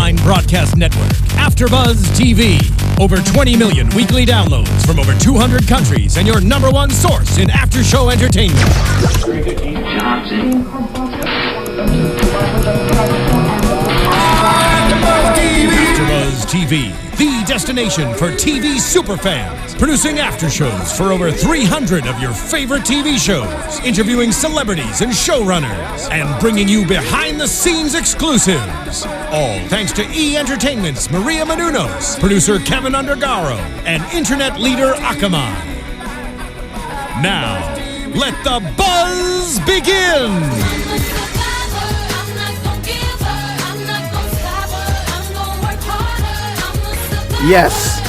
online broadcast network, AFTERBUZZ TV. Over 20 million weekly downloads from over 200 countries and your number one source in after-show entertainment. AFTERBUZZ TV, the destination for TV superfans. Producing aftershows for over 300 of your favorite TV shows. Interviewing celebrities and showrunners. And bringing you behind-the-scenes exclusives. All thanks to E! Entertainment's Maria Menounos, producer Kevin Undergaro, and internet leader Akamai. Now, let the buzz begin! Yes,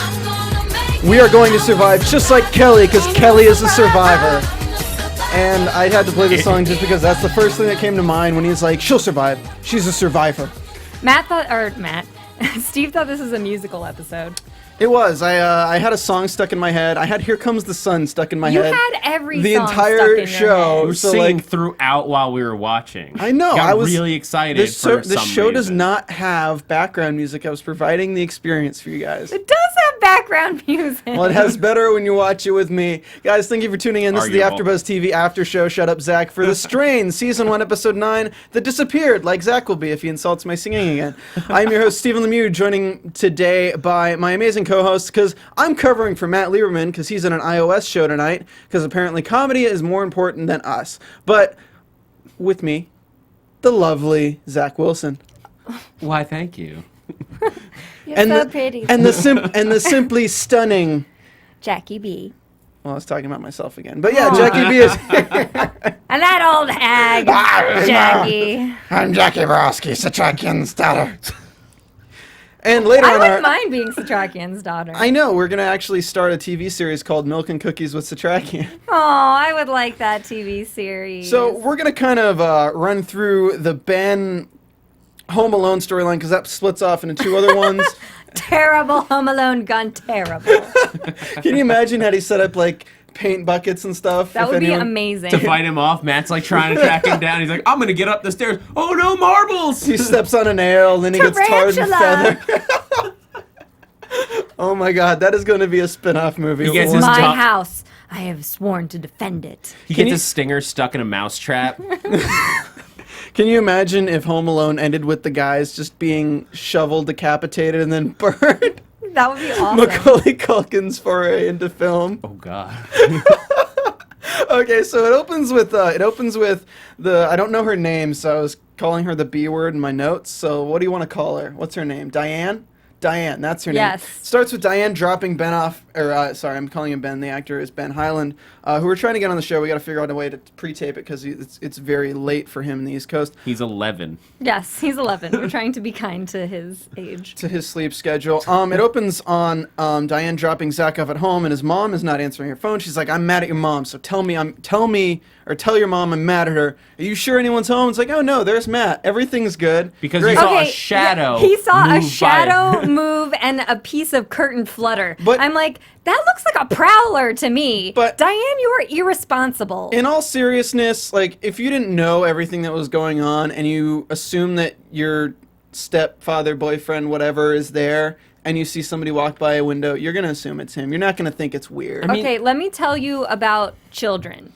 we are going to survive just like Kelly, because Kelly is a survivor. And I had to play this song just because that's the first thing that came to mind when he's like, she'll survive. She's a survivor. Steve thought this was a musical episode. It was. I had a song stuck in my head. I had "Here Comes the Sun" stuck in my head. You had every the song entire stuck in show. your head. We were singing throughout while we were watching. I know. I was was really excited. The show does not have background music. I was providing the experience for you guys. It does have background music. Well, it has better when you watch it with me. Guys, thank you for tuning in. This is the AfterBuzz TV After Show. Shut up, Zach, for The Strain, Season 1, Episode 9, that disappeared, like Zach will be if he insults my singing again. I'm your host, Stephen Lemieux, joining today by my amazing co-host, because I'm covering for Matt Lieberman, because he's in an iOS show tonight, because apparently comedy is more important than us. But with me, the lovely Zach Wilson. Why, thank you. You're so pretty. And the simply stunning Jackie B. Well, I was talking about myself again. But yeah, Jackie B is And that old hag, Jackie. I'm Jacque Borowski, Satrakian's daughter. And later I on wouldn't mind being Satrakian's daughter. I know, we're going to actually start a TV series called Milk and Cookies with Satrakian. Oh, I would like that TV series. So we're going to kind of run through the Ben Home Alone storyline, because that splits off into two other ones. Terrible Home Alone gun, terrible. Can you imagine had he set up like paint buckets and stuff? That would be amazing. To fight him off, Matt's like trying to track him down. He's like, I'm going to get up the stairs. Oh no, marbles! He steps on a nail, and then he gets tarred and feathered. Oh my god, that is going to be a spin-off movie. He gets My house. I have sworn to defend it. He gets his stinger stuck in a mousetrap. Can you imagine if Home Alone ended with the guys just being shoveled, decapitated, and then burned? That would be awesome. Macaulay Culkin's foray into film. Oh god. Okay, so it opens with the I don't know her name, so I was calling her the B word in my notes. So what do you want to call her? What's her name? Diane? Diane, that's her name. Yes. Starts with Diane dropping Ben off, or sorry, I'm calling him Ben. The actor is Ben Hyland, who we're trying to get on the show. We got to figure out a way to pre-tape it because it's very late for him in the East Coast. He's 11. Yes, he's 11. We're trying to be kind to his age. To his sleep schedule. It opens on Diane dropping Zach off at home, and his mom is not answering her phone. She's like, "I'm mad at your mom, so tell your mom I'm mad at her. Are you sure anyone's home?" It's like, "Oh no, there's Matt. Everything's good." Because he saw a shadow. He saw a move shadow by. move and a piece of curtain flutter. But I'm like, that looks like a prowler to me. But Diane, you are irresponsible. In all seriousness, like, if you didn't know everything that was going on and you assume that your stepfather, boyfriend, whatever is there, and you see somebody walk by a window, you're going to assume it's him. You're not going to think it's weird. Okay, let me tell you about children.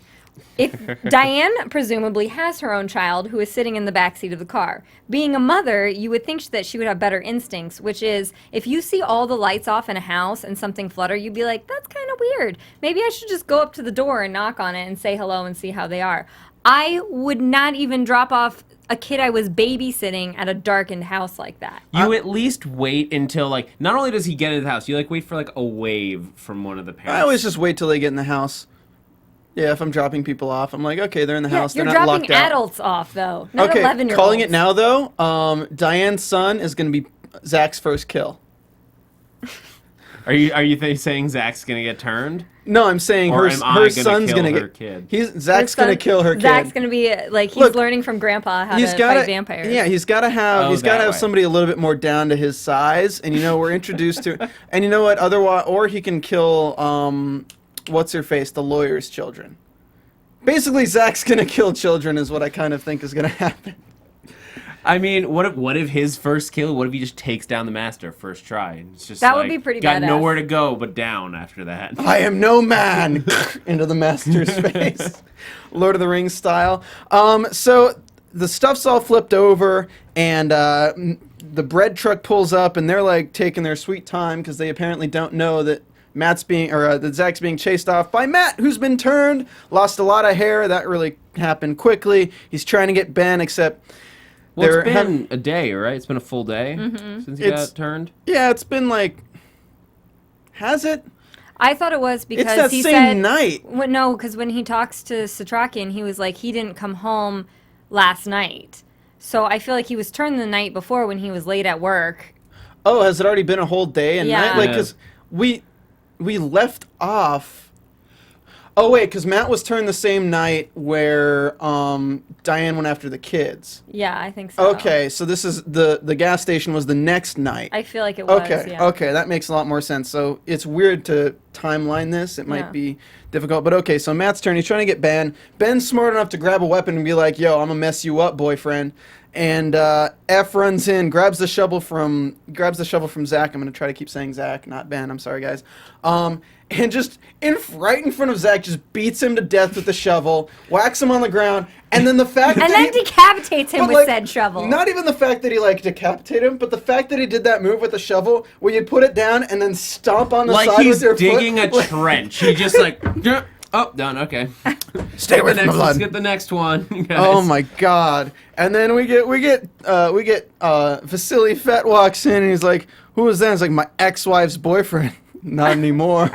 If Diane presumably has her own child who is sitting in the backseat of the car. Being a mother, you would think that she would have better instincts, which is if you see all the lights off in a house and something flutter, you'd be like, that's kind of weird. Maybe I should just go up to the door and knock on it and say hello and see how they are. I would not even drop off a kid I was babysitting at a darkened house like that. You at least wait until, like, not only does he get into the house, you, like, wait for, like, a wave from one of the parents. I always just wait till they get in the house. Yeah, if I'm dropping people off, I'm like, okay, they're in the house. You're they're not locked dropping out. adults off, though, not Okay, 11-year-olds. calling it now, though, Diane's son is going to be Zach's first kill. Are you saying Zach's gonna get turned? No, I'm saying her son's gonna kill her get kid. Zach's gonna kill her kid. Zach's gonna be like he's learning from Grandpa how to fight vampires. Yeah, he's gotta have somebody a little bit more down to his size, and we're introduced to, and you know what? Otherwise, or he can kill what's her face, the lawyer's children. Basically, Zach's gonna kill children is what I kind of think is gonna happen. I mean, what if his first kill? What if he just takes down the master first try? It's just that would be pretty got badass. nowhere to go but down after that. I am no man into the master's face, Lord of the Rings style. So the stuff's all flipped over, and the bread truck pulls up, and they're like taking their sweet time because they apparently don't know that that Zach's being chased off by Matt, who's been turned, lost a lot of hair. That really happened quickly. He's trying to get Ben, except. Well, it's been a day, right? It's been a full day since he got turned. Yeah, it's been like. Has it? I thought it was because it's that he same said night. Well, no, because when he talks to Satrakian, he was like he didn't come home last night. So I feel like he was turned the night before when he was late at work. Oh, has it already been a whole day and night? Like, because we left off. Oh wait, because Matt was turned the same night where Diane went after the kids. Yeah, I think so. Okay, so this is the gas station was the next night. I feel like it was. Okay, yeah. okay, that makes a lot more sense. So it's weird to timeline this. It might be difficult, but okay. So Matt's turn. He's trying to get Ben. Ben's smart enough to grab a weapon and be like, "Yo, I'm gonna mess you up, boyfriend." And F runs in, grabs the shovel from Zach. I'm gonna try to keep saying Zach, not Ben. I'm sorry, guys. And just right in front of Zach, just beats him to death with the shovel, whacks him on the ground, and then decapitates him with said shovel. Not even the fact that he decapitated him, but the fact that he did that move with the shovel, where you put it down and then stomp on the side with your foot. Like he's digging a trench. He just oh, done. Okay. Stay away from the blood. Let's get the next one. Guys. Oh my God! And then we get Vasily Fett walks in and he's like, "Who is that?" It's like my ex-wife's boyfriend. Not anymore.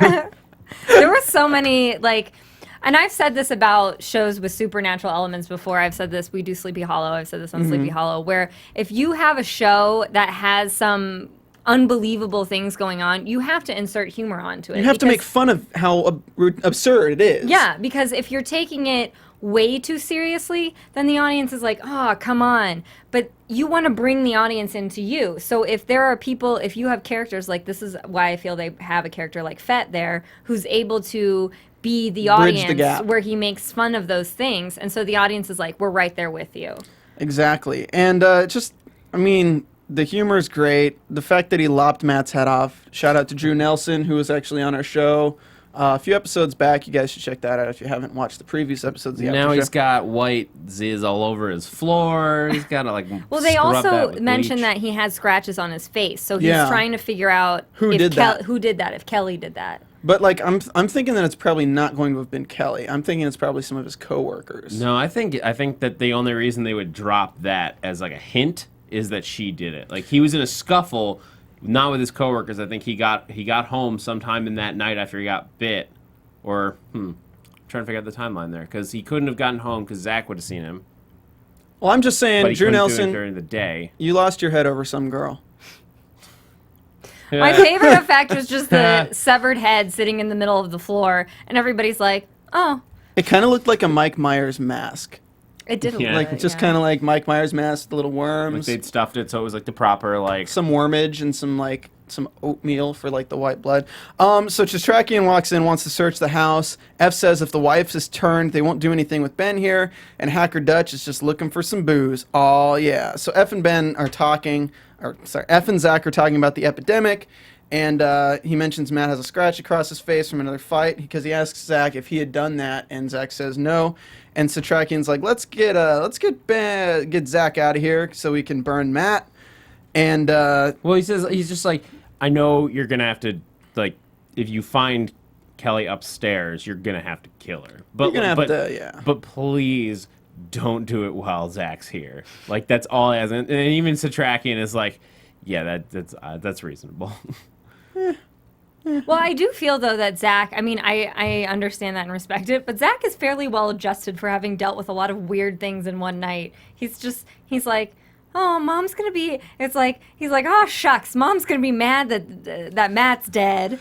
There were so many and I've said this about shows with supernatural elements before. I've said this. We do Sleepy Hollow. I've said this on Sleepy Hollow, where if you have a show that has some unbelievable things going on, you have to insert humor onto it. You have to make fun of how absurd it is. Yeah, because if you're taking it way too seriously, then the audience is like, oh, come on. But you want to bring the audience into you. So if there are people, if you have characters like, this is why I feel they have a character like Fett there, who's able to be the audience where he makes fun of those things. And so the audience is like, we're right there with you. Exactly. And the humor is great. The fact that he lopped Matt's head off. Shout out to Drew Nelson, who was actually on our show a few episodes back. You guys should check that out if you haven't watched the previous episodes of the Now he's got white ziz all over his floor. He's got to Well, they also mentioned that he had scratches on his face, so he's trying to figure out who did that, if Kelly did that. But I'm thinking that it's probably not going to have been Kelly. I'm thinking it's probably some of his coworkers. No, I think that the only reason they would drop that as a hint is that she did it. Like, he was in a scuffle. Not with his coworkers. I think he got home sometime in that night after he got bit, or trying to figure out the timeline there, because he couldn't have gotten home because Zach would have seen him. Well, I'm just saying, but he Drew Nelson, do it during the day. You lost your head over some girl. My favorite effect was just the severed head sitting in the middle of the floor, and everybody's like, "Oh." It kind of looked like a Mike Myers mask. It did kind of like Mike Myers mask, the little worms. Like they'd stuffed it so it was the proper some wormage and some oatmeal for the white blood. So Chistrakian walks in, wants to search the house. F says if the wife is turned, they won't do anything with Ben here, and Hacker Dutch is just looking for some booze. Oh yeah. So F and Ben are talking, F and Zach are talking about the epidemic. And he mentions Matt has a scratch across his face from another fight because he asks Zach if he had done that, and Zach says no. And Satrakian's like, let's get Zach out of here so we can burn Matt. And well, he says he's just like, I know you're gonna have to if you find Kelly upstairs, you're gonna have to kill her. But But please don't do it while Zach's here. That's all he has. And even Satrakian is like, yeah, that's reasonable. Well, I do feel, though, that Zach, I understand that and respect it, but Zach is fairly well adjusted for having dealt with a lot of weird things in one night. He's like, oh, Mom's going to be, he's like, oh, shucks, Mom's going to be mad that Matt's dead.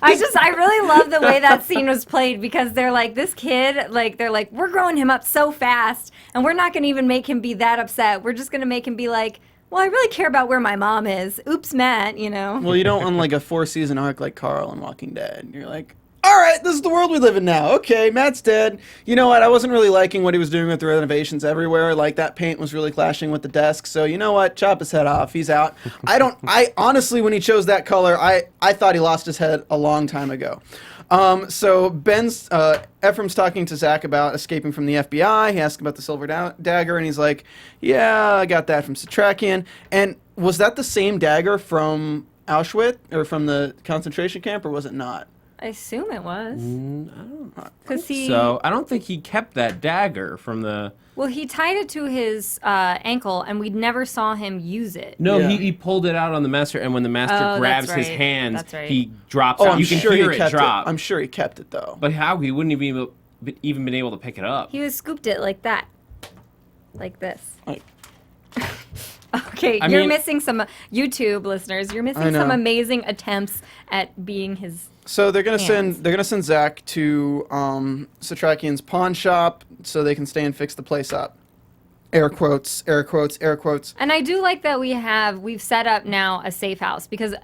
I really love the way that scene was played because they're like, this kid, they're like, we're growing him up so fast, and we're not going to even make him be that upset. We're just going to make him be like, well, I really care about where my mom is. Oops, Matt, Well, you don't want a 4-season arc like Carl in Walking Dead. You're like, all all right, this is the world we live in now. Okay, Matt's dead. You know what? I wasn't really liking what he was doing with the renovations everywhere. Like, that paint was really clashing with the desk. So, you know what? Chop his head off. He's out. I honestly, when he chose that color, I thought he lost his head a long time ago. So Ephraim's talking to Zach about escaping from the FBI. He asks about the silver dagger, and he's like, yeah, I got that from Satrakian. And was that the same dagger from Auschwitz, or from the concentration camp, or was it not? I assume it was. I don't think he kept that dagger from the... Well, he tied it to his ankle, and we never saw him use it. No, he pulled it out on the master, and when the master grabs his hands, he drops it. You can hear it drop. I'm sure he kept it, though. But how? He wouldn't even been able to pick it up. He was scooped it like that. Like this. Like... Okay, you're missing some... YouTube listeners, you're missing some amazing attempts at being his... So they're gonna send Zach to Satrakian's pawn shop so they can stay and fix the place up. Air quotes, air quotes, air quotes. And I do like that we've set up now a safe house, because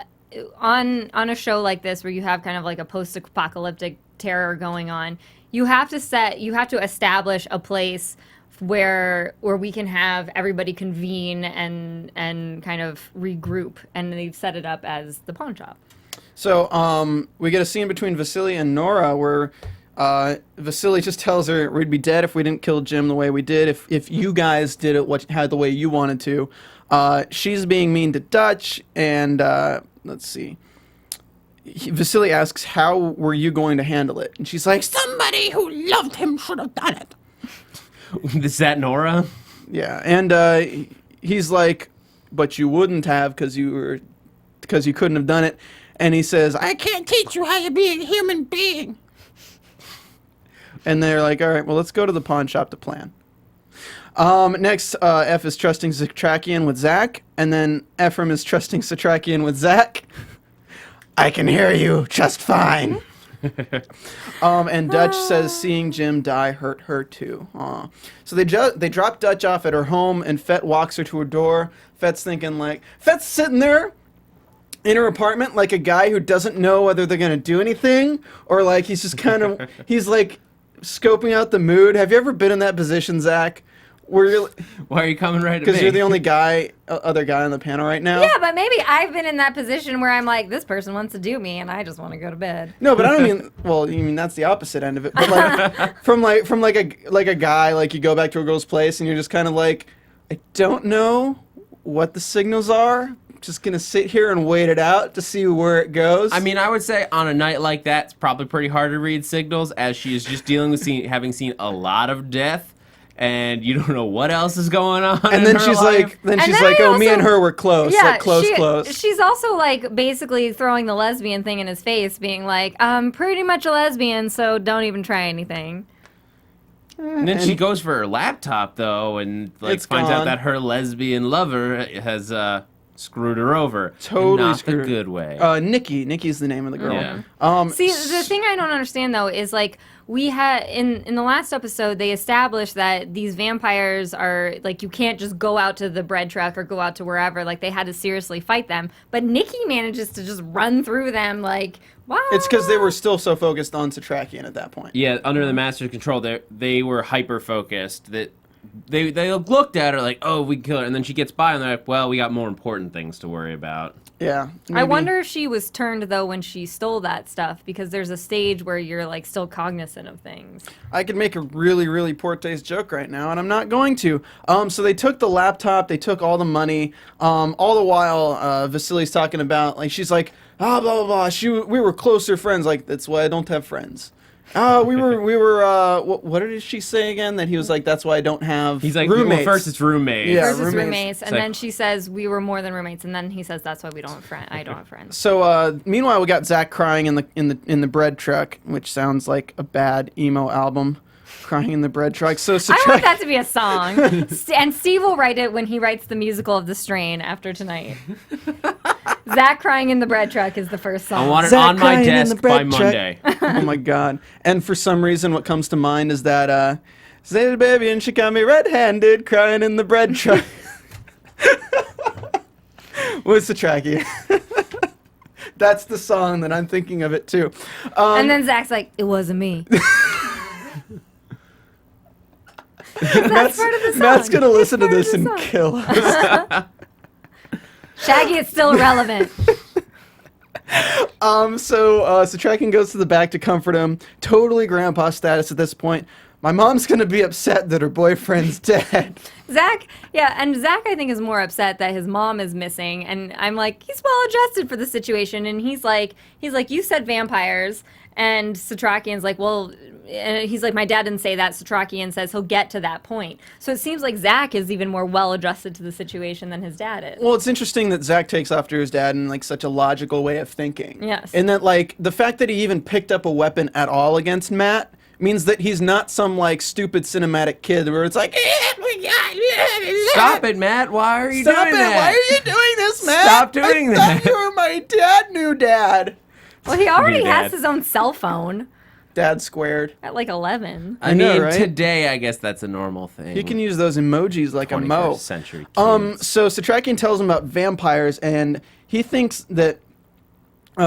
on a show like this where you have kind of like a post-apocalyptic terror going on, you have to establish a place where we can have everybody convene and kind of regroup, and they've set it up as the pawn shop. So we get a scene between Vasily and Nora where Vasily just tells her we'd be dead if we didn't kill Jim the way we did, if you guys did it the way you wanted to. She's being mean to Dutch, and let's see. Vasily asks, how were you going to handle it? And she's like, somebody who loved him should have done it. Is that Nora? Yeah, and he's like, but you wouldn't have because you couldn't have done it. And he says, I can't teach you how to be a human being. And they're like, all right, well, let's go to the pawn shop to plan. Next, F is trusting Satrakian with Zach, and then Ephraim is trusting Satrakian with Zach. I can hear you just fine. And Dutch says seeing Jim die hurt her too. So they drop Dutch off at her home, and Fett walks her to her door. Fett's sitting there in her apartment like a guy who doesn't know whether they're going to do anything, or like he's just kind of, he's like scoping out the mood. Have you ever been in that position, Zach? Why are you coming right at me? Because you're the only other guy on the panel right now. Yeah, but maybe I've been in that position where I'm like, this person wants to do me, and I just want to go to bed. No, but I don't mean. Well, you mean that's the opposite end of it. But like from a guy, like you go back to a girl's place and you're just kind of like, I don't know what the signals are. Just gonna sit here and wait it out to see where it goes. I mean, I would say on a night like that, it's probably pretty hard to read signals, as she is just dealing with having seen a lot of death. And you don't know what else is going on. And then she's like, "Oh, me and her were close, yeah, like close." She's also like basically throwing the lesbian thing in his face, being like, "I'm pretty much a lesbian, so don't even try anything." And then she goes for her laptop though, and like finds out that her lesbian lover has screwed her over. Totally not screwed the good way. Nikki's the name of the girl. Yeah. See, the thing I don't understand though is like we had in the last episode they established that these vampires are like you can't just go out to the bread truck or go out to wherever, like they had to seriously fight them. But Nikki manages to just run through them like wow. It's because they were still so focused on Satrakian at that point. Yeah, under the master's control, they were hyper focused. That they looked at her like, oh, we can kill her, and then she gets by, and they're like, well, we got more important things to worry about. Yeah. Maybe. I wonder if she was turned though when she stole that stuff, because there's a stage where you're like still cognizant of things. I could make a really, really poor taste joke right now, and I'm not going to. So they took the laptop, they took all the money. All the while, Vasily's talking about like she's like, blah blah blah. We were closer friends. Like that's why I don't have friends. We were. What did she say again? That he was like, that's why I don't have. He's like, roommates. Well, first it's roommates. Yeah, first it's roommates, and then she says we were more than roommates, and then he says that's why I don't have friends. So meanwhile, we got Zach crying in the bread truck, which sounds like a bad emo album. Crying in the bread truck. So I want that to be a song, and Steve will write it when he writes the musical of The Strain after tonight. Zach crying in the bread truck is the first song. I want it Zach on my desk by Monday. Oh my god! And for some reason, what comes to mind is that say baby and she got me red-handed, crying in the bread truck. What's the tracky? That's the song that I'm thinking of it too. And then Zach's like, it wasn't me. That's part of the song. Matt's going to listen to this and kill us. Shaggy, it's still irrelevant. So Tracking goes to the back to comfort him. Totally grandpa status at this point. My mom's going to be upset that her boyfriend's dead. Zach, and Zach I think is more upset that his mom is missing, and I'm like, he's well adjusted for the situation, and he's like, you said vampires, and Satrakian's like, well, and he's like, my dad didn't say that. Satrakian says he'll get to that point. So it seems like Zach is even more well adjusted to the situation than his dad is. Well, it's interesting that Zach takes after his dad in like such a logical way of thinking. Yes. And that like the fact that he even picked up a weapon at all against Matt means that he's not some like stupid cinematic kid where it's like, stop it, Matt. Why are you doing that? Why are you doing this, Matt? Stop doing that. I thought you were my new dad. Well, he already has his own cell phone. Dad squared. At like 11. I mean, right? Today, I guess that's a normal thing. He can use those emojis like a mo. 21st century kids. So Satrakian tells him about vampires, and he thinks that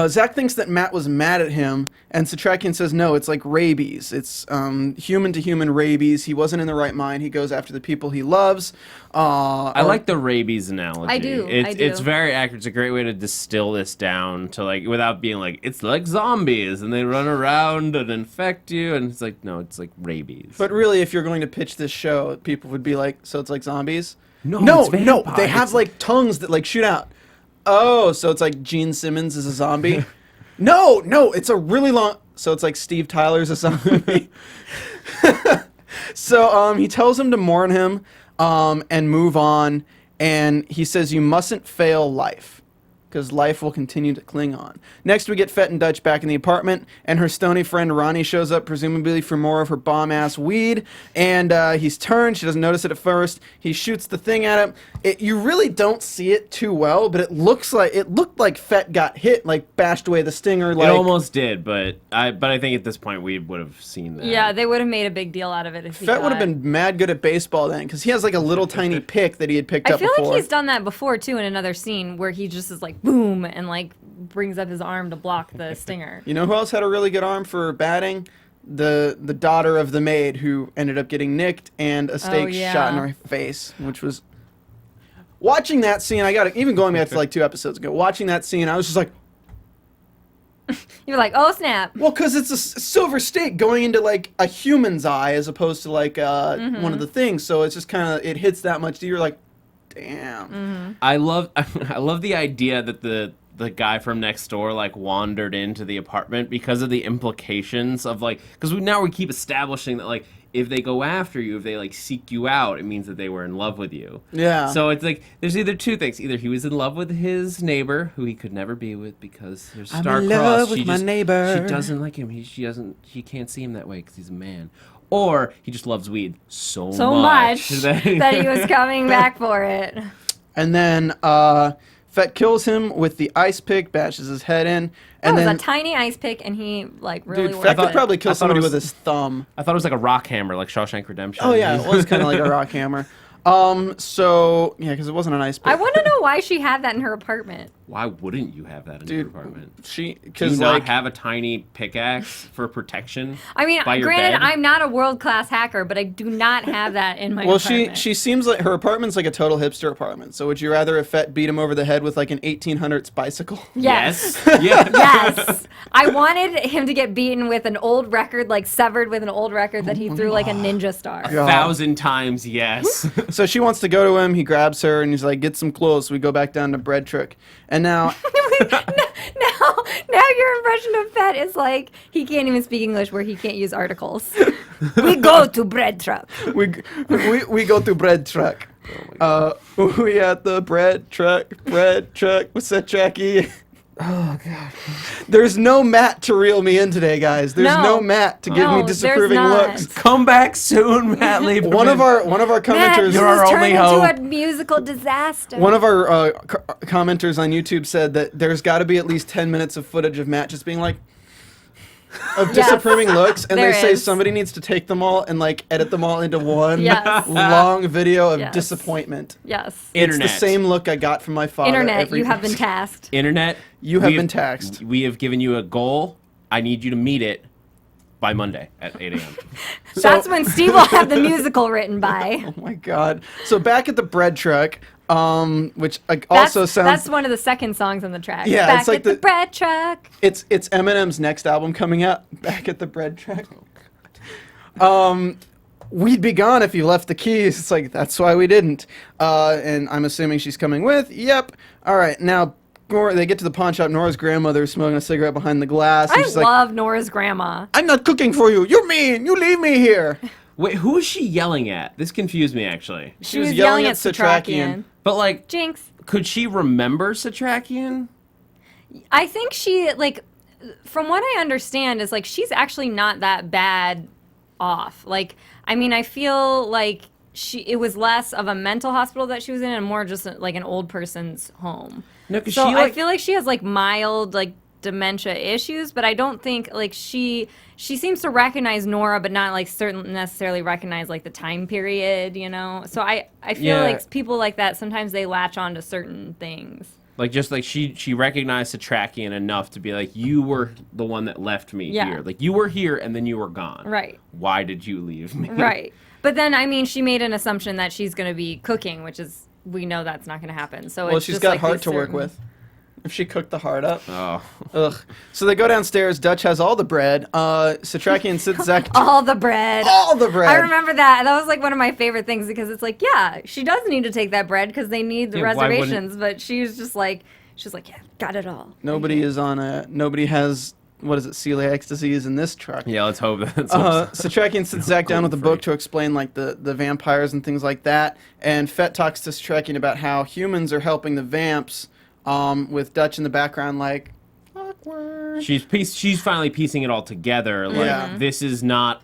Zach thinks that Matt was mad at him, and Satrakian says no, it's like rabies. It's human-to-human rabies. He wasn't in the right mind. He goes after the people he loves. I like the rabies analogy. I do. It's very accurate. It's a great way to distill this down to like without being like it's like zombies and they run around and infect you, and it's like no, it's like rabies. But really, if you're going to pitch this show, people would be like, so it's like zombies? No, they have like tongues that like shoot out. Oh, so it's like Gene Simmons is a zombie? No, it's a really long... So it's like Steve Tyler's a zombie? So he tells him to mourn him and move on, and he says you mustn't fail life, because life will continue to cling on. Next, we get Fett and Dutch back in the apartment, and her stony friend Ronnie shows up, presumably for more of her bomb-ass weed, and he's turned. She doesn't notice it at first. He shoots the thing at him. You really don't see it too well, but it looked like Fett got hit, like bashed away the stinger. Like, it almost did, but I think at this point we would have seen that. Yeah, they would have made a big deal out of it if he Fett would have been mad good at baseball then, because he has like a little tiny pick that he had picked up before. I feel like he's done that before, too, in another scene where he just is like, boom, and like brings up his arm to block the stinger. You know who else had a really good arm for batting? The daughter of the maid who ended up getting nicked and a stake shot in her face, which was... Watching that scene, even going back to like 2 episodes ago, watching that scene, I was just like... You're like, oh snap. Well, because it's a silver stake going into like a human's eye as opposed to like one of the things, so it's just kind of, it hits that much, you're like, damn. I love the idea that the guy from next door like wandered into the apartment because of the implications of like, because now we keep establishing that like if they go after you, if they like seek you out, it means that they were in love with you. Yeah. So it's like there's either two things: either he was in love with his neighbor, who he could never be with because there's star-crossed. I'm in love with my neighbor. She doesn't like him. She can't see him that way because he's a man. Or he just loves weed so much that he was coming back for it. And then Fett kills him with the ice pick, bashes his head in. And That then was a tiny ice pick, and he like really dude, worked Fett could it. probably kill somebody was- with his thumb. I thought it was like a rock hammer, like Shawshank Redemption. Oh yeah, it was kind of like a rock hammer. So yeah, because it wasn't an ice pick. I want to know why she had that in her apartment. Why wouldn't you have that in your apartment? Do you Because not like have a tiny pickaxe for protection? I mean, by your granted, bed? I'm not a world-class hacker, but I do not have that in my well, apartment. she seems like her apartment's like a total hipster apartment. So would you rather have Fett beat him over the head with like an 1800s bicycle? Yes. Yeah. Yes. I wanted him to get beaten with an old record, like severed with an old record that he threw like a ninja star. 1,000 times yes. So she wants to go to him. He grabs her and he's like, "Get some clothes." So we go back down to Bread Truck, and now now your impression of Fett is like he can't even speak English, where he can't use articles. We go to Bread Truck. we go to Bread Truck. We at the Bread Truck. What's that, Jackie? Oh god. There's no Matt to reel me in today, guys. There's no Matt to give me disapproving looks. Come back soon, Matt Lieberman. One of our commenters. Matt, this You're our has only turned hope. into a musical disaster. One of our commenters on YouTube said that there's got to be at least 10 minutes of footage of Matt just being like, of disapproving looks, and There they say is. somebody needs to take them all and like edit them all into one Yes. long video of Yes. disappointment. Yes. Internet. It's the same look I got from my father. Internet, every you have day. been tasked. Internet. You have we been taxed. We have given you a goal. I need you to meet it by Monday at 8 a.m. That's when Steve will have the musical written by. Oh my god! So back at the bread truck, which also sounds. That's one of the second songs on the track. Yeah, Back it's like at the bread truck. It's Eminem's next album coming out. Back at the bread truck. We'd be gone if you left the keys. It's like, that's why we didn't. And I'm assuming she's coming with. Yep. All right. Now, they get to the pawn shop. Nora's grandmother is smoking a cigarette behind the glass. And I she's love Nora's grandma. I'm not cooking for you. You're mean. You leave me here. Wait, who is she yelling at? This confused me, actually. She was yelling at Satrakian. But, like, Jinx. could she remember Satrakian? I think she, like, from what I understand, is, like, she's actually not that bad off. Like, I mean, I feel like it was less of a mental hospital that she was in and more just, like, an old person's home. No, because So she, I feel like she has, like, mild, like, dementia issues, but I don't think, like, she seems to recognize Nora, but not, like, necessarily recognize, like, the time period, you know? So I feel like people like that, sometimes they latch on to certain things. Like, just like she recognized Satrakian enough to be like, you were the one that left me here. Like, you were here and then you were gone. Right. Why did you leave me? Right. But then, I mean, she made an assumption that she's going to be cooking, which is, we know that's not going to happen. So Well, it's she's just got like heart these to work certain- with. If she cooked the heart up. Oh. Ugh. So they go downstairs. Dutch has all the bread. Satrakian sits Zach. All the bread. All the bread. I remember that. That was like one of my favorite things because it's like, yeah, she does need to take that bread because they need the Yeah, why wouldn't- reservations, but she's just like, yeah, got it all. Nobody has, what is it, celiac disease in this truck. Yeah, let's hope that's Satrakian sits Zach down with a book to explain like the vampires and things like that. And Fett talks to Satrakian about how humans are helping the vamps, with Dutch in the background like, awkward. She's finally piecing it all together. Like, Yeah. this is not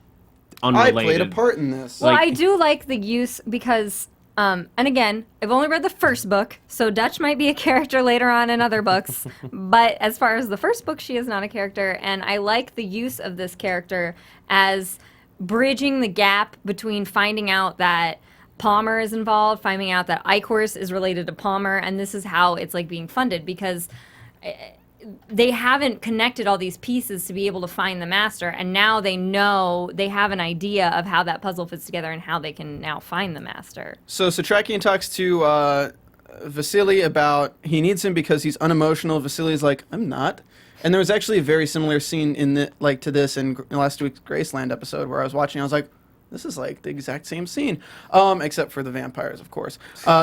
I unrelated. played a part in this. Well, Like- I do like the use because, and again, I've only read the first book, so Dutch might be a character later on in other books. But as far as the first book, she is not a character, and I like the use of this character as bridging the gap between finding out that Palmer is involved, finding out that Eichhorst is related to Palmer, and this is how it's like being funded because they haven't connected all these pieces to be able to find the master, and now they know, they have an idea of how that puzzle fits together and how they can now find the master. So Satrakian talks to Vasily about he needs him because he's unemotional. Vasily's like, I'm not. And there was actually a very similar scene to this in last week's Graceland episode where I was watching. I was like, this is like the exact same scene, except for the vampires, of course.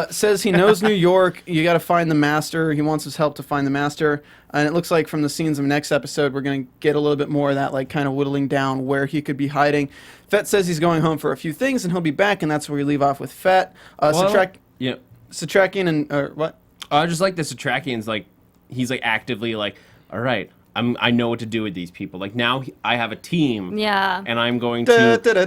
Says he knows New York. You got to find the master. He wants his help to find the master. And it looks like from the scenes of the next episode, we're going to get a little bit more of that, like kind of whittling down where he could be hiding. Fett says he's going home for a few things, and he'll be back, and that's where we leave off with Fett. Yeah. Satrakian and what? I just like the Satrakian's like, he's like actively like, all right, I know what to do with these people. Like now I have a team. Yeah. And I'm going Da, to. da, da,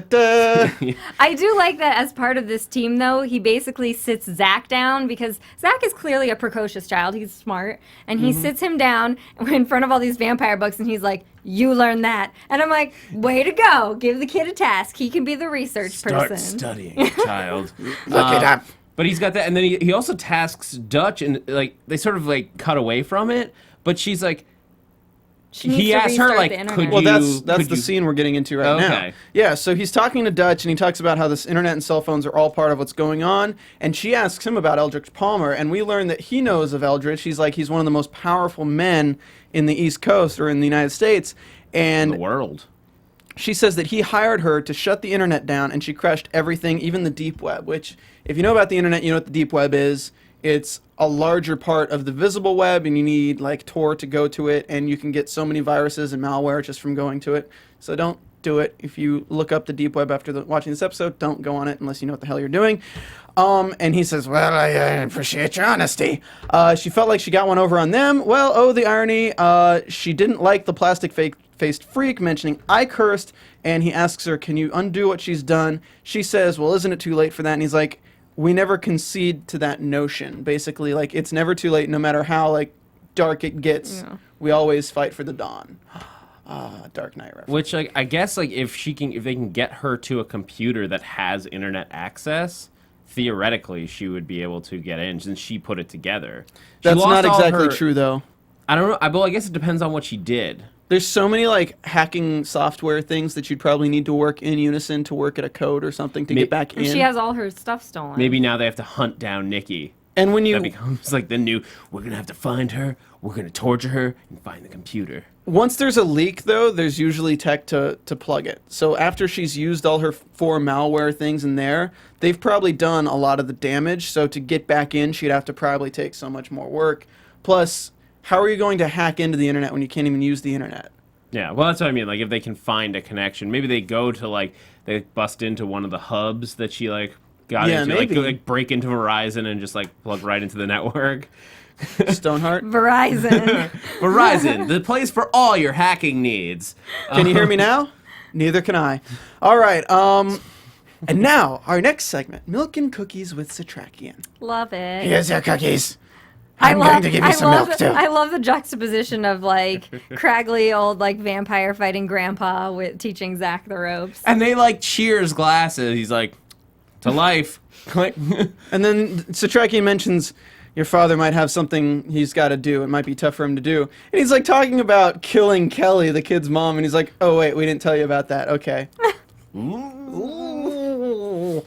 da. I do like that as part of this team, though. He basically sits Zach down because Zach is clearly a precocious child. He's smart. And he sits him down in front of all these vampire books, and he's like, you learn that. And I'm like, way to go. Give the kid a task. He can be the research person. Start studying, child. Look it up. But he's got that, and then he also tasks Dutch, and like they sort of like cut away from it. But she's like, She needs he to asked her restart like, the internet. could Well, you? that's could the you- scene we're getting into right now. Okay. Yeah, so he's talking to Dutch, and he talks about how this internet and cell phones are all part of what's going on. And she asks him about Eldritch Palmer, and we learn that he knows of Eldritch. He's one of the most powerful men in the East Coast or in the United States. And The world. she says that he hired her to shut the internet down, and she crashed everything, even the deep web, which, if you know about the internet, you know what the deep web is. It's a larger part of the visible web, and you need like Tor to go to it, and you can get so many viruses and malware just from going to it. So don't do it. If you look up the deep web after watching this episode, don't go on it unless you know what the hell you're doing. And he says, well, I appreciate your honesty. She felt like she got one over on them. Well, oh, the irony. She didn't like the plastic-faced freak mentioning Eichhorst, and he asks her, can you undo what she's done? She says, well, isn't it too late for that? And he's like, we never concede to that notion. Basically, like, it's never too late, no matter how, like, dark it gets. Yeah. We always fight for the dawn. Dark Knight reference. Which, like, I guess, like, if they can get her to a computer that has internet access, theoretically she would be able to get in since she put it together. That's not exactly true, though. I don't know. Well, I guess it depends on what she did. There's so many like hacking software things that you'd probably need to work in unison to work at a code or something to get back in. She has all her stuff stolen. Maybe now they have to hunt down Nikki. And when that becomes like the new, we're going to have to find her, we're going to torture her, and find the computer. Once there's a leak, though, there's usually tech to plug it. So after she's used all her 4 malware things in there, they've probably done a lot of the damage. So to get back in, she'd have to probably take so much more work. Plus, how are you going to hack into the internet when you can't even use the internet? Yeah, well, that's what I mean. Like, if they can find a connection, maybe they go to, like, they bust into one of the hubs that she, like, got into. Maybe. Like, break into Verizon and just, like, plug right into the network. Stoneheart? Verizon. Verizon, the place for all your hacking needs. Can you hear me now? Neither can I. All right, and now, our next segment, Milk and Cookies with Satrakian. Love it. Here's your cookies. I'm going to give you some milk, too. I love the juxtaposition of, like, craggly old, like, vampire fighting grandpa with teaching Zach the ropes. And they, like, cheers glasses. He's like, to life. And then Satrakian mentions your father might have something he's got to do. It might be tough for him to do. And he's, like, talking about killing Kelly, the kid's mom. And he's like, oh, wait, we didn't tell you about that. Okay. Ooh.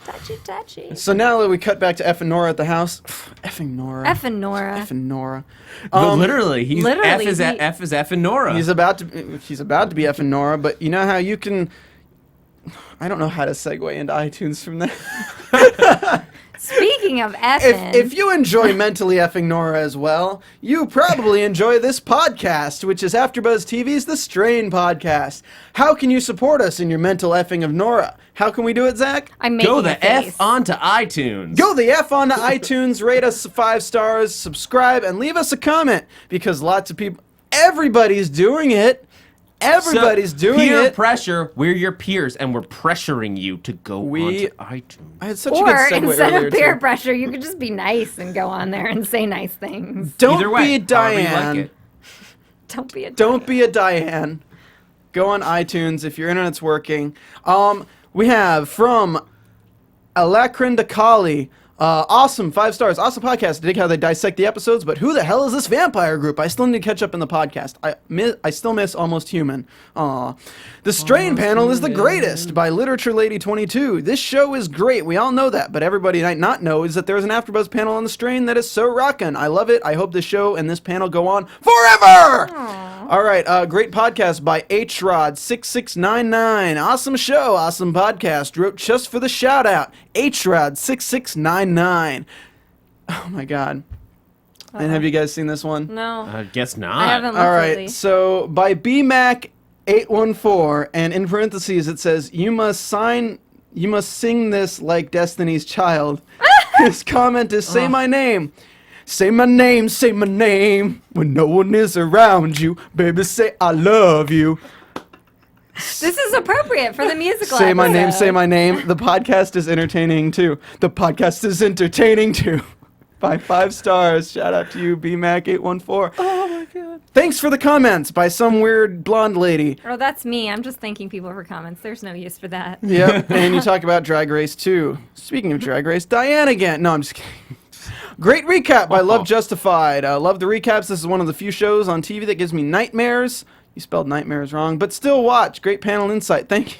Touchy, touchy. So now we cut back to F and Nora at the house. Effing Nora. Effing Nora. Effing Nora. But literally, F is F and Nora. He's about to be effing Nora, but you know how you can... I don't know how to segue into iTunes from that. Speaking of effing... If you enjoy mentally effing Nora as well, you probably enjoy this podcast, which is AfterBuzz TV's The Strain Podcast. How can you support us in your mental effing of Nora? How can we do it, Zach? Go the F onto iTunes. Go the F onto iTunes, rate us 5 stars, subscribe, and leave us a comment, because lots of people... Everybody's doing it. Everybody's doing it. Peer pressure. We're your peers, and we're pressuring you to go onto iTunes. I had such a good segue instead earlier, of peer too. pressure, you could just be nice and go on there and say nice things. Don't Either way, be a Diane. like it. Don't be a Diane. Don't be a Diane. Go on iTunes if your internet's working. We have from Alacrin Kali. Awesome, 5 stars. Awesome podcast. I dig how they dissect the episodes, but who the hell is this vampire group? I still need to catch up in the podcast. I still miss Almost Human. Aw. The Strain panel is the greatest by Literature Lady 22. This show is great. We all know that, but everybody might not know is that there's an AfterBuzz panel on The Strain that is so rockin'. I love it. I hope this show and this panel go on forever! Aww. All right, great podcast by HRod6699. Awesome show, awesome podcast. Wrote just for the shout out. HRod6699. Oh my god. And have you guys seen this one? No. I guess not. I haven't looked All right, lately. so by BMac814, and in parentheses it says, you must sing this like Destiny's Child. His comment is, say my name. Say my name, when no one is around you. Baby, say I love you. This is appropriate for the musical Say my name, episode. say my name. The podcast is entertaining too. The podcast is entertaining too. By 5 stars. Shout out to you, BMac814. Oh my god. Thanks for the comments by some weird blonde lady. Oh, that's me. I'm just thanking people for comments. There's no use for that. Yep, and you talk about Drag Race too. Speaking of Drag Race, Diane again. No, I'm just kidding. Great recap by Love Justified. Love the recaps. This is one of the few shows on TV that gives me nightmares. You spelled nightmares wrong, but still watch. Great panel insight. Thank you.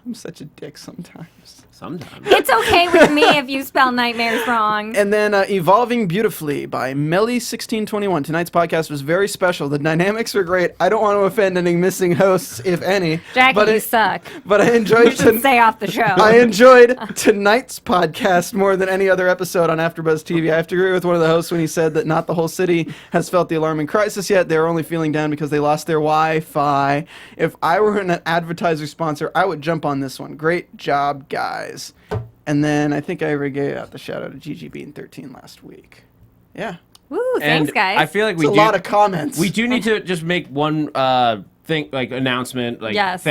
I'm such a dick sometimes. Sometimes. It's okay with me if you spell nightmares wrong. And then Evolving Beautifully by Melly1621. Tonight's podcast was very special. The dynamics were great. I don't want to offend any missing hosts, if any. Jackie, you suck. But I enjoyed... You should stay off the show. I enjoyed tonight's podcast more than any other episode on AfterBuzz TV. I have to agree with one of the hosts when he said that not the whole city has felt the alarming crisis yet. They're only feeling down because they lost their Wi-Fi. If I were an advertiser sponsor, I would jump on this one. Great job, guys. And then I think I already gave out the shout out to Gigi Bean 13 last week. Yeah. Woo, thanks, guys. I feel like It's a lot of comments. We do need to just make one announcement, like Yes.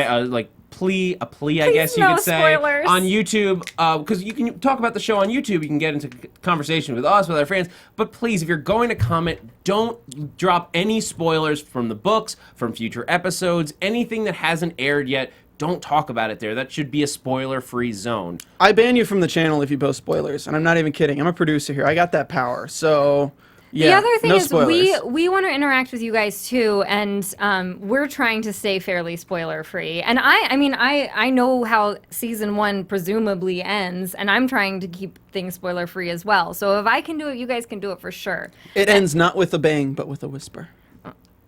plea, I guess you no could say, spoilers. on YouTube, because you can talk about the show on YouTube, you can get into conversation with us, with our friends, but please, if you're going to comment, don't drop any spoilers from the books, from future episodes, anything that hasn't aired yet. Don't talk about it there. That should be a spoiler-free zone. I ban you from the channel if you post spoilers, and I'm not even kidding. I'm a producer here. I got that power, so... Yeah, the other thing no is spoilers. we want to interact with you guys too, and we're trying to stay fairly spoiler free. And I know how season 1 presumably ends, and I'm trying to keep things spoiler free as well. So if I can do it, you guys can do it for sure. It ends not with a bang, but with a whisper.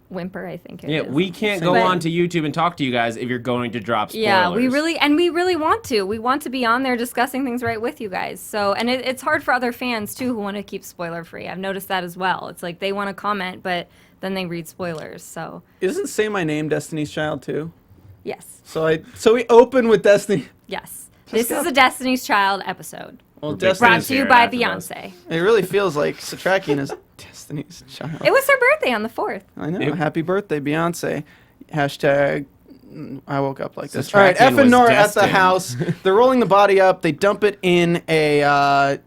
Whimper, I think it Yeah, is. we can't go on to YouTube and talk to you guys if you're going to drop spoilers. Yeah, we really want to. We want to be on there discussing things right with you guys. So, and it's hard for other fans too who want to keep spoiler free. I've noticed that as well. It's like they want to comment, but then they read spoilers. So Isn't Say My Name Destiny's Child too? yes, So we open with Destiny. yes. This is a Destiny's Child episode. Well, Brought Destiny's to you by Beyonce. It really feels like Satrakian is Destiny's Child. It was her birthday on the 4th. I know. Yep. Happy birthday, Beyonce. Hashtag. I woke up like this. Satrakian All right, F and was Nora at the destined. house. They're rolling the body up. They dump it in a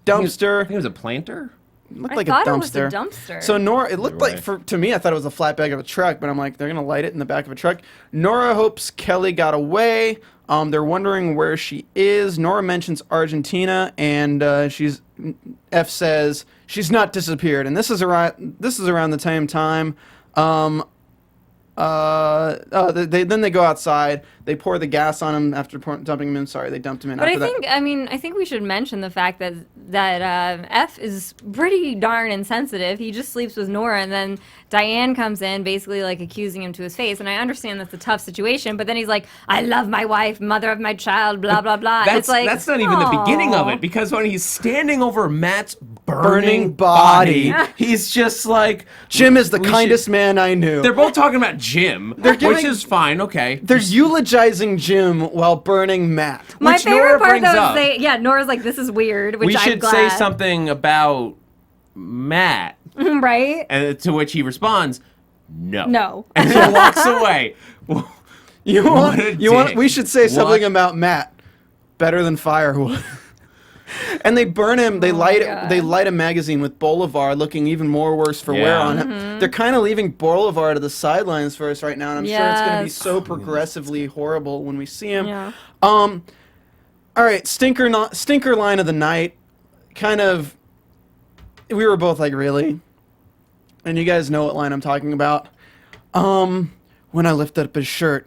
dumpster. I think it was a planter? It looked I like thought a it was a dumpster. dumpster. So Nora, it looked Either like way. to me, I thought it was a flat bag of a truck, but I'm like, they're gonna light it in the back of a truck. Nora hopes Kelly got away. They're wondering where she is. Nora mentions Argentina, and F says she's not disappeared. And this is around the same time. Then they go outside. They pour the gas on him after dumping him in. Sorry, they dumped him in. But after I think we should mention the fact that F is pretty darn insensitive. He just sleeps with Nora, and then Diane comes in, basically like accusing him to his face. And I understand that's a tough situation, but then he's like, "I love my wife, mother of my child, blah blah blah." And it's like That's not even the beginning of aw. it, because when he's standing over Matt's Burning burning body. body, he's just like, Jim is the we kindest man I knew. They're both talking about Jim, which giving- is fine, okay. They're eulogizing Jim while burning Matt. My Which favorite Nora part brings though up. is Nora's like, "This is weird," which We I'm should glad. say something about Matt, right? and to which he responds, no. No. And he walks away. You What a want? dick. We should say something What? about Matt. Better than firewood. And they burn him. They light. God. They light a magazine with Boulevard, looking even more worse for wear Yeah. on him. They're kind of leaving Boulevard to the sidelines for us right now, and I'm sure it's going to be Yes. so progressively horrible when we see him. Yeah. All right, stinker line of the night. Kind of. We were both like, really? And you guys know what line I'm talking about. When I lifted up his shirt,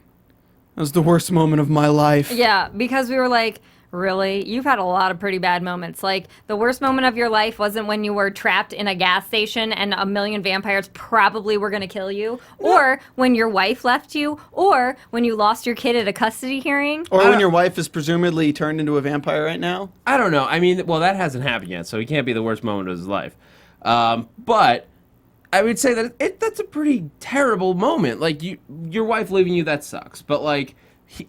it was the worst moment of my life. Yeah, because we were like, really? You've had a lot of pretty bad moments. Like, the worst moment of your life wasn't when you were trapped in a gas station and a million vampires probably were going to kill you, or when your wife left you, or when you lost your kid at a custody hearing. Or when your wife is presumably turned into a vampire right now. I don't know. I mean, well, that hasn't happened yet, so he can't be the worst moment of his life. But I would say that that's a pretty terrible moment. Like, your wife leaving you, that sucks. But, like,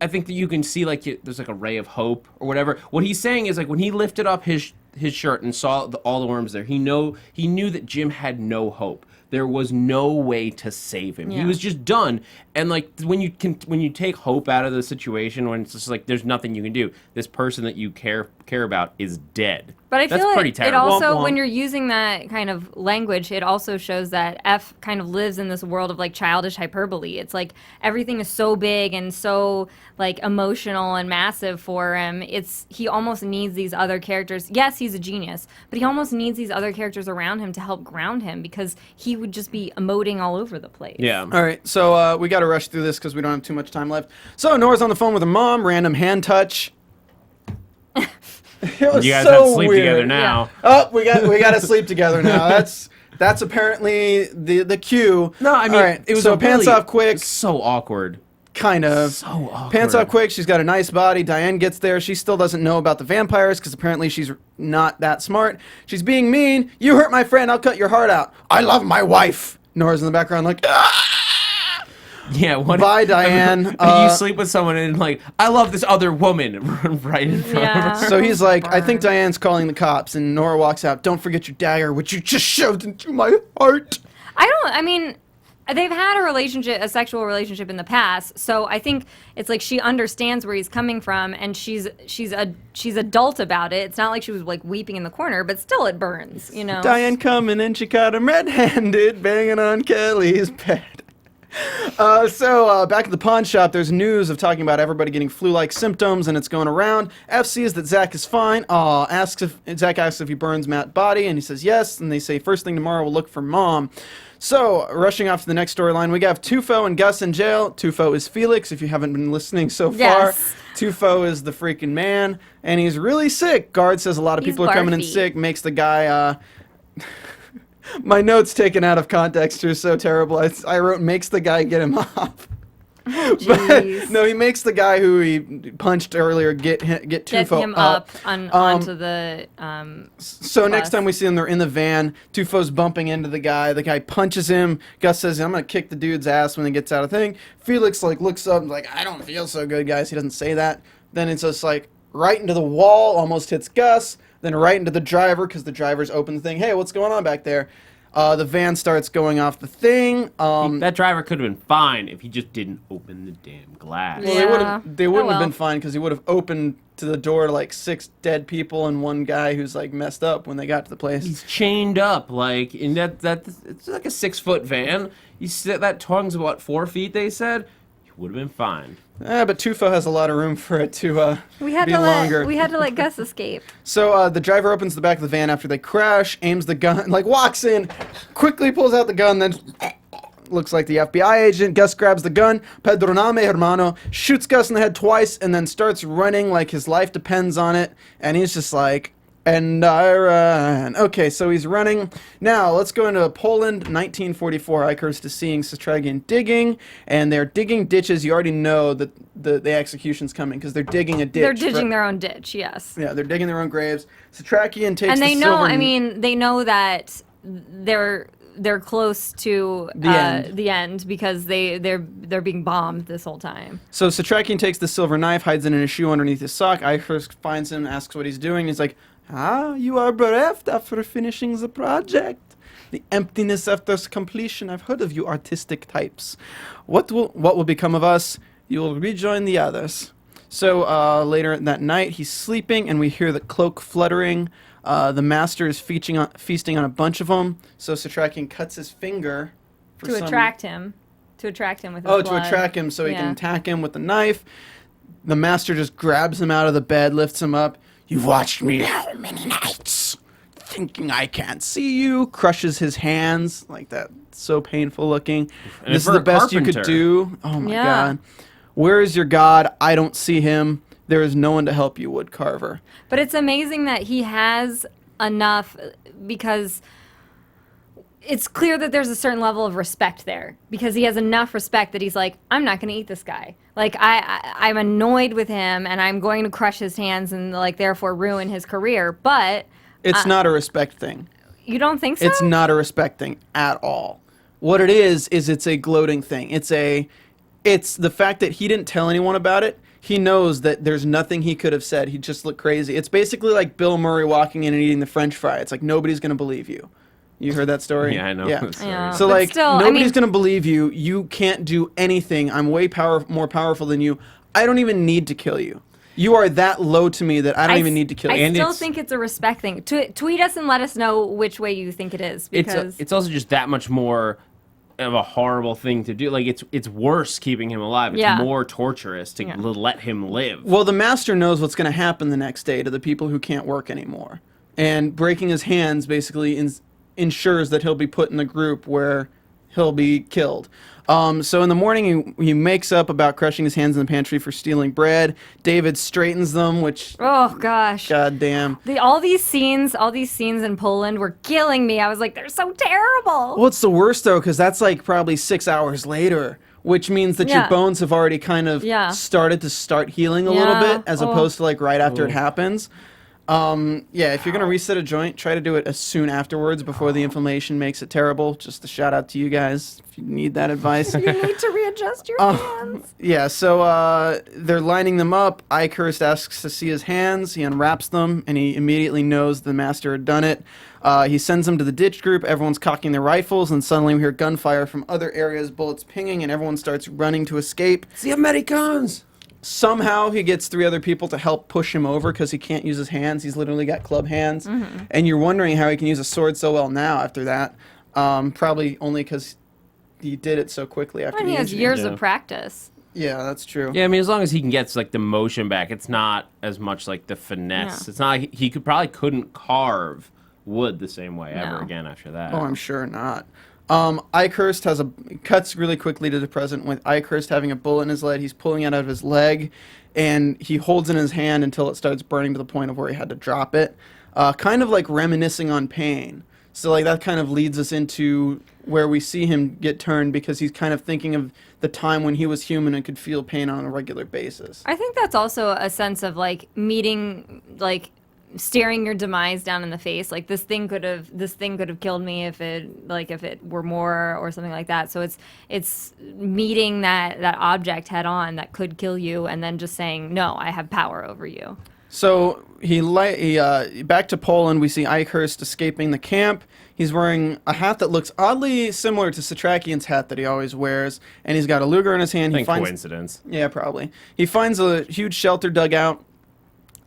I think that you can see, like, there's, like, a ray of hope or whatever. What he's saying is, like, when he lifted up his shirt and saw all the worms there, he knew that Jim had no hope. There was no way to save him. Yeah. He was just done. And like when you take hope out of the situation, when it's just like there's nothing you can do, this person that you care about is dead. But I That's feel pretty like it terrible. also, Womp womp. when you're using that kind of language, it also shows that F kind of lives in this world of like childish hyperbole. It's like everything is so big and so like emotional and massive for him. He almost needs these other characters. Yes, he's a genius, but he almost needs these other characters around him to help ground him because he would just be emoting all over the place. Yeah. All right, so we got to rush through this because we don't have too much time left. So Nora's on the phone with her mom. Random hand touch. It was You guys so have to sleep weird. together now. Oh, we got to sleep together now. That's apparently the cue. No, I mean, all right, it was so a pants really- off quick. So awkward. Kind of. So awkward. Pants off quick. She's got a nice body. Diane gets there. She still doesn't know about the vampires because apparently she's not that smart. She's being mean. You hurt my friend. I'll cut your heart out. I love my wife. Nora's in the background like, ah! Yeah. What? Bye, Diane. You sleep with someone and like, I love this other woman right in front Yeah. of her. So he's like, I think Burn. Diane's calling the cops, and Nora walks out. Don't forget your dagger, which you just shoved into my heart. I they've had a sexual relationship in the past, so I think it's like she understands where he's coming from, and she's adult about it. It's not like she was like weeping in the corner, but still it burns, you know. Diane coming and she caught him red-handed, banging on Kelly's bed. So back at the pawn shop, there's news of talking about everybody getting flu-like symptoms, and it's going around. F sees that Zach is fine. Zach asks if he burns Matt's body, and he says yes. And they say first thing tomorrow we'll look for Mom. So rushing off to the next storyline, we have Tufo and Gus in jail. Tufo is Felix, if you haven't been listening so far. Yes. Tufo is the freaking man, and he's really sick. Guard says a lot of people are coming in sick. Makes the guy. My notes taken out of context are so terrible. I wrote makes the guy get him off. Oh, but no, he makes the guy who he punched earlier get Tufo him up onto the. So bus. Next time we see him, they're in the van. Tufo's bumping into the guy. The guy punches him. Gus says, "I'm gonna kick the dude's ass when he gets out of the thing." Felix looks up and I don't feel so good, guys. He doesn't say that. Then it's just right into the wall, almost hits Gus. Then right into the driver, because the driver's open the thing. Hey, what's going on back there? The van starts going off the thing. That driver could have been fine if he just didn't open the damn glass. Well, they wouldn't have been fine because he would have opened to the door to 6 dead people and one guy who's messed up when they got to the place. He's chained up, in that it's like a 6-foot van. You sit that tongue's about 4 feet. They said he would have been fine. But Tufo has a lot of room for it to be longer. We had to let Gus escape. So the driver opens the back of the van after they crash, aims the gun, walks in, quickly pulls out the gun, then looks like the FBI agent. Gus grabs the gun. Perdoname, hermano. Shoots Gus in the head twice and then starts running like his life depends on it. And he's just and I ran. Okay, so he's running. Now, let's go into Poland, 1944. Hikers to seeing Satragian digging, and they're digging ditches. You already know that the execution's coming because they're digging a ditch. They're digging their own ditch, yes. Yeah, they're digging their own graves. Satragian takes and they the know, silver... they know that they're close to the end because they're being bombed this whole time. So Satragian takes the silver knife, hides it in his shoe underneath his sock. Eichhorst finds him, asks what he's doing. He's like, you are bereft after finishing the project. The emptiness after completion. I've heard of you artistic types. What will become of us? You will rejoin the others. So later that night, he's sleeping, and we hear the cloak fluttering. The master is feasting on a bunch of them. So Satragian cuts his finger to attract him with his blood. To attract him so he can attack him with the knife. The master just grabs him out of the bed, lifts him up. You've watched me how many nights? Thinking I can't see you. Crushes his hands like that. So painful looking. And this is the best you could do. Oh my God. Where is your God? I don't see him. There is no one to help you, wood carver. But it's amazing that he has enough because it's clear that there's a certain level of respect there because he has enough respect that he's like, I'm not going to eat this guy. I'm annoyed with him and I'm going to crush his hands and therefore ruin his career. But it's not a respect thing. You don't think so? It's not a respect thing at all. What it is it's a gloating thing. It's the fact that he didn't tell anyone about it. He knows that there's nothing he could have said. He just looked crazy. It's basically like Bill Murray walking in and eating the French fry. It's nobody's going to believe you. You heard that story? Yeah, I know. Yeah. So nobody's going to believe you. You can't do anything. I'm way more powerful than you. I don't even need to kill you. You are that low to me that I don't even need to kill you. I still think it's a respect thing. Tweet us and let us know which way you think it is. Because it's also just that much more of a horrible thing to do. It's worse keeping him alive. It's more torturous to let him live. Well, the master knows what's going to happen the next day to the people who can't work anymore. And breaking his hands basically ensures that he'll be put in the group where he'll be killed. So in the morning, he makes up about crushing his hands in the pantry for stealing bread. David straightens them, which... Oh, gosh. God damn. All these scenes in Poland were killing me. I was like, they're so terrible. Well, it's the worst, though, because that's probably 6 hours later, which means that your bones have already kind of started to healing a little bit, as opposed to right after it happens. If you're going to reset a joint, try to do it as soon afterwards before the inflammation makes it terrible. Just a shout out to you guys if you need that advice. You need to just your hands. Yeah, so they're lining them up. Ikehurst asks to see his hands. He unwraps them, and he immediately knows the master had done it. He sends them to the ditch group. Everyone's cocking their rifles, and suddenly we hear gunfire from other areas, bullets pinging, and everyone starts running to escape. It's the Americans! Somehow he gets 3 other people to help push him over because he can't use his hands. He's literally got club hands. And you're wondering how he can use a sword so well now after that. Probably only because he did it so quickly after And he has years of practice. Yeah, that's true. Yeah, I mean, as long as he can get like the motion back, it's not as much like the finesse. No. It's not like he couldn't carve wood the same way ever again after that. Oh, I'm sure not. Ikehurst cuts really quickly to the present with Ikehurst having a bullet in his leg. He's pulling it out of his leg, and he holds it in his hand until it starts burning to the point of where he had to drop it. Kind of like reminiscing on pain. So like that kind of leads us into where we see him get turned because he's kind of thinking of the time when he was human and could feel pain on a regular basis. I think that's also a sense of like meeting, like staring your demise down in the face. Like this thing could have killed me if it were more or something like that. So it's meeting that object head on that could kill you, and then just saying, no, I have power over you. So he back to Poland. We see Ikehurst escaping the camp. He's wearing a hat that looks oddly similar to Satrakian's hat that he always wears, and he's got a Luger in his hand. I think coincidence. Yeah, probably. He finds a huge shelter dugout,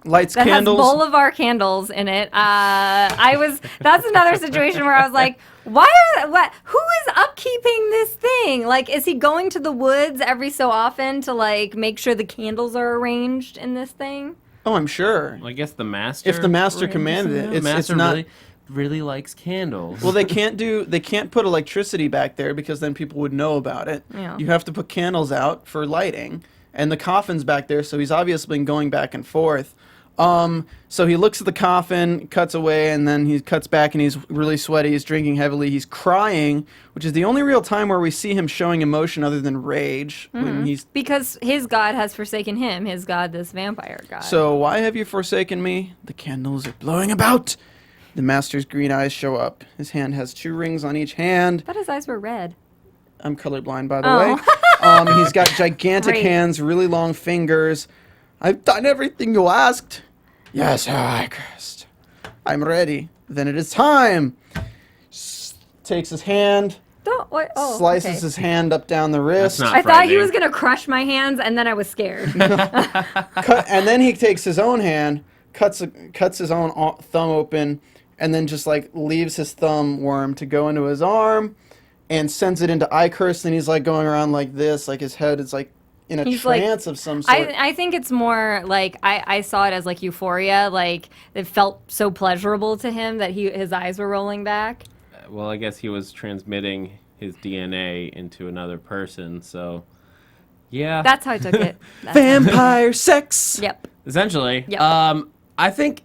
lights That candles. has Bolivar candles in it. That's another situation where I was like, who is upkeeping this thing? Like, is he going to the woods every so often to like make sure the candles are arranged in this thing? Oh, I'm sure. Well, I guess the master. If the master commanded it, the master it's not. really likes candles. Well, they can't put electricity back there because then people would know about it. Yeah. You have to put candles out for lighting, and the coffin's back there, so he's obviously been going back and forth. So he looks at the coffin, cuts away, and then he cuts back, and he's really sweaty. He's drinking heavily. He's crying, which is the only real time where we see him showing emotion other than rage. When he's Because his god has forsaken him. His god, this vampire god. So why have you forsaken me? The candles are blowing about. The master's green eyes show up. His hand has 2 rings on each hand. I thought his eyes were red. I'm colorblind, by the way. He's got gigantic Great. hands, really long fingers. I've done everything you asked. Yes, Ikehurst. I'm ready. Then it is time. Takes his hand, slices his hand up down the wrist. That's not I thought he frightening. was going to crush my hands, and then I was scared. And then he takes his own hand, cuts his own thumb open, and then just like leaves his thumb worm to go into his arm, and sends it into Ikehurst, and he's like going around like this, like his head is like in a trance of some sort. I think it's more like I saw it as like euphoria. Like it felt so pleasurable to him that his eyes were rolling back. Well, I guess he was transmitting his DNA into another person, so yeah. That's how I took it. Vampire sex. Yep. Essentially. Yep. I think.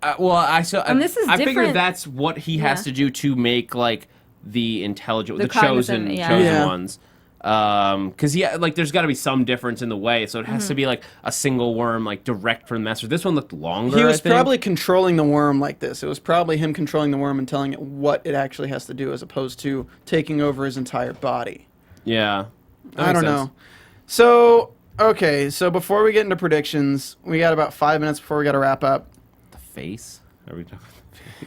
And this is I figure different- that's what he has to do to make like the intelligent, the cognizant, chosen yeah. ones. Because there's got to be some difference in the way, so it has to be like a single worm, like direct from the master. This one looked longer. He was I think. probably controlling the worm like this. It was probably him controlling the worm and telling it what it actually has to do, as opposed to taking over his entire body. Yeah. I don't know. So before we get into predictions, we got about 5 minutes before we got to wrap up. The face. Are we talking?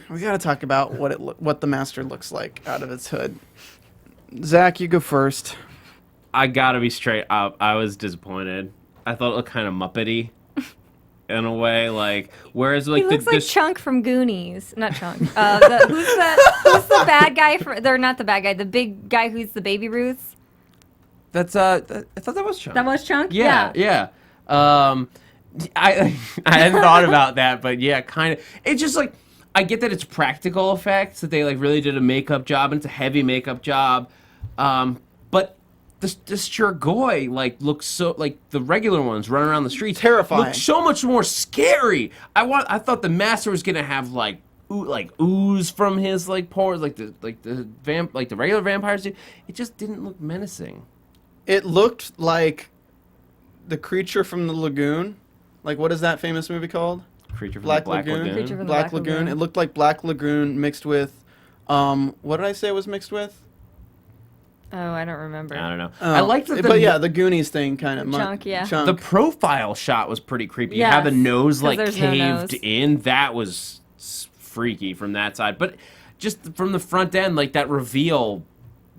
We got to talk about what the master looks like out of its hood. Zach, you go first. I gotta be straight up. I was disappointed. I thought it looked kind of Muppety in a way. Like, whereas like He looks like Chunk from Goonies. Not Chunk. Who's the bad guy? They're not the bad guy. The big guy who's the Baby Ruths. That's I thought that was Chunk. That was Chunk. Yeah. I hadn't thought about that, but yeah, kind of. It's just like I get that it's practical effects that they like really did a makeup job, and it's a heavy makeup job, but. This Churgoy like looks so like the regular ones running around the streets. Terrifying. Look so much more scary. I thought the master was gonna have like ooze from his like pores like the regular vampires do. It just didn't look menacing. It looked like the creature from the lagoon. Like, what is that famous movie called? Creature from Black the Black Lagoon. Lagoon. Creature from the Black Black Lagoon. Lagoon. It looked like Black Lagoon mixed with, what did I say it was mixed with? Oh, I don't remember. I don't know. Oh. I liked that. But yeah, the Goonies thing kind of. Chunk, yeah. The profile shot was pretty creepy. Yes, You have the nose like there's no caved nose. in. That was freaky from that side. But just from the front end, like that reveal